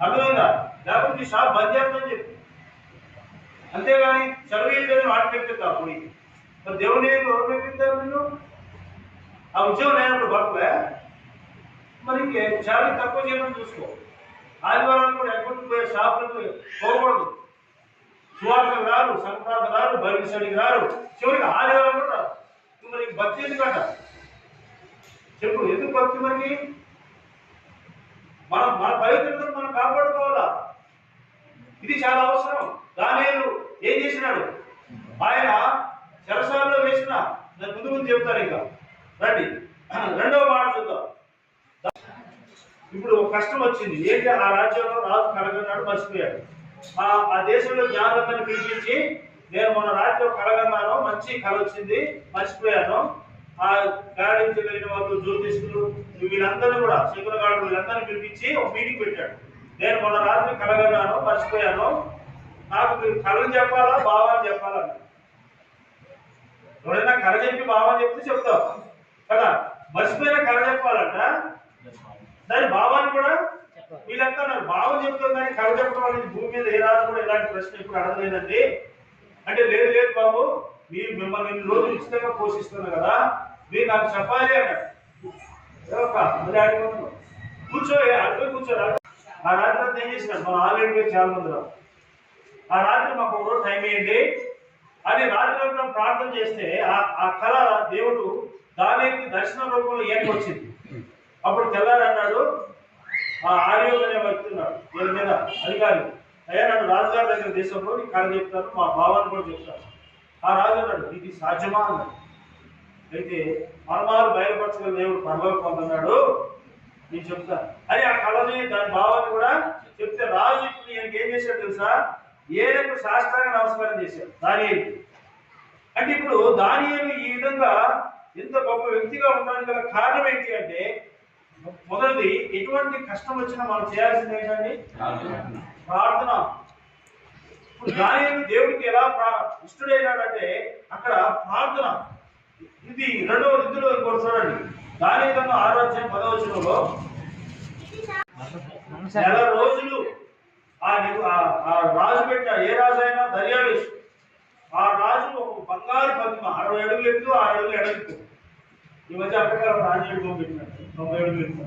అర్థమైందా? లేకపోతే నీ షాప్ బంద్ చేస్తామని చెప్పి, అంతేగాని చదివేదని వాటి పెట్టింది అప్పుడు. మరి దేవుని ఎవరు పెట్టింటారు నిన్ను? ఆ ఉద్యోగం లేనప్పుడు బతుకులే. మరి చాలా తక్కువ చేయడం చూసుకో. ఆదివారం కూడా ఎక్కడికి పోయే షాపులకు పోకూడదు. సువార్తకు రారు, సంక్రాంతి రారు, బైబిల్ స్టడీకి రారు, చివరికి ఆదివారం కూడా రారు. మరి భక్తి ఎందుకంట చెప్పు? ఎందుకు భక్తి? మనకి మన పవిత్రతను మనం కాపాడుకోవాలా. ఇది చాలా అవసరం. దానియేలు ఏం చేసినాడు? ఆయన చెరసాలలో వేసిన, నేను ముందు ముందు చెప్తాను. ఇంకా రండి, రెండవ మాట చూద్దాం. ఇప్పుడు ఒక కష్టం వచ్చింది. ఏంటి? ఆ రాజ్యంలో రాజు కలగన్నాడు, మర్చిపోయాడు. ఆ దేశంలో జ్ఞానులందరినీ పిలిపించి, నేను మొన్న రాత్రి ఒక కలగన్నాను, మంచి కళ వచ్చింది, మర్చిపోయాను. ఆ గాడించగలిగిన వాళ్ళు, జ్యోతిష్కులు, వీళ్ళందరూ కూడా, శకునగాడు, వీళ్ళందరినీ పిలిపించి ఒక మీటింగ్ పెట్టాడు. నేను మొన్న రాత్రి కలగన్నాను, మర్చిపోయాను, నాకు మీరు కళలు చెప్పాలా, భావాన్ని చెప్పాలా? ఎవరైనా కళ చెప్పి భావాన్ని చెప్తే చెప్తావు కదా. మర్చిపోయిన కళ చెప్పాలంట, దాని భావాన్ని కూడా వీళ్ళంతా నాకు భావం చెప్తాం, కానీ కళ చెప్పడం అనేది భూమి మీద ఏ రాజు కూడా ఇలాంటి ప్రశ్న ఇప్పుడు అడగలేదండి అంటే, లేదు లేదు బాబు, మీరు మిమ్మల్ని ఇన్ని రోజులు ఉచితంగా పోషిస్తున్నారు కదా, మీరు నాకు చెప్పాలి అన్నాడు. కూర్చో, అడుగు కూర్చోరా. ఆ రాత్రి అంతా ఏం చేసినాడు? మనం ఆల్రెడీ చాలా మంది రావు. ఆ రాత్రి మాకు ఒక రోజు టైం ఇవ్వండి అని రాత్రి అంతా ప్రార్థన చేస్తే ఆ కళ దేవుడు దానికి దర్శన రూపంలో ఏర్పొచ్చింది. అప్పుడు తెల్లారి అన్నాడు, ఆ ఆర్యోగ్ అనే వ్యక్తి ఉన్నాడు, వీళ్ళ మీద అధికారి, అయ్యా నన్ను రాజుగారి దగ్గర దేశంలో నీకు కళ చెప్తాను, మా భావాన్ని కూడా చెప్తాను. ఆ రాజు అన్నాడు, ఇది సాధ్యమా అన్నాడు. అయితే మర్మాలు బయలుపరచగల దేవుడు పరలోకి పొందన్నాడు, నేను చెప్తాను అని ఆ కళని, దాని భావాన్ని కూడా చెప్తే, రాజు ఇప్పుడు ఈయనకి ఏం చేశాడు తెలుసా? ఏనకు శాస్త్రాంగ నమస్కారం చేశాడు దానియేలుకి. అంటే ఇప్పుడు దానియేలు ఈ విధంగా ఎంత గొప్ప వ్యక్తిగా ఉండడానికి గల కారణం ఏంటి అంటే, మొదటిది, ఎటువంటి కష్టం వచ్చినా మనం చేయాల్సింది ఏంటండి? ప్రార్థన. ఇప్పుడు దానియేలు దేవుడికి ఎలా ఇష్టడైనాడంటే అక్కడ ప్రార్థన. ఇది రెండవ ఇందులో ఇంకోటి చూడండి. దానియేలు 6వ అధ్యాయం 10వ వచనంలో, నెల రోజులు ఆ రాజు పెట్టిన, ఏ రాజు అయినా దర్యావేషు, ఆ రాజు ఒక బంగారు ప్రతిమ 60 అడుగులు ఎత్తు, 6 అడుగులు ఎడలిపు. ఈ మధ్య అక్కడ 4 అడుగులు పెట్టినట్టు 90 అడుగులు ఎత్తు.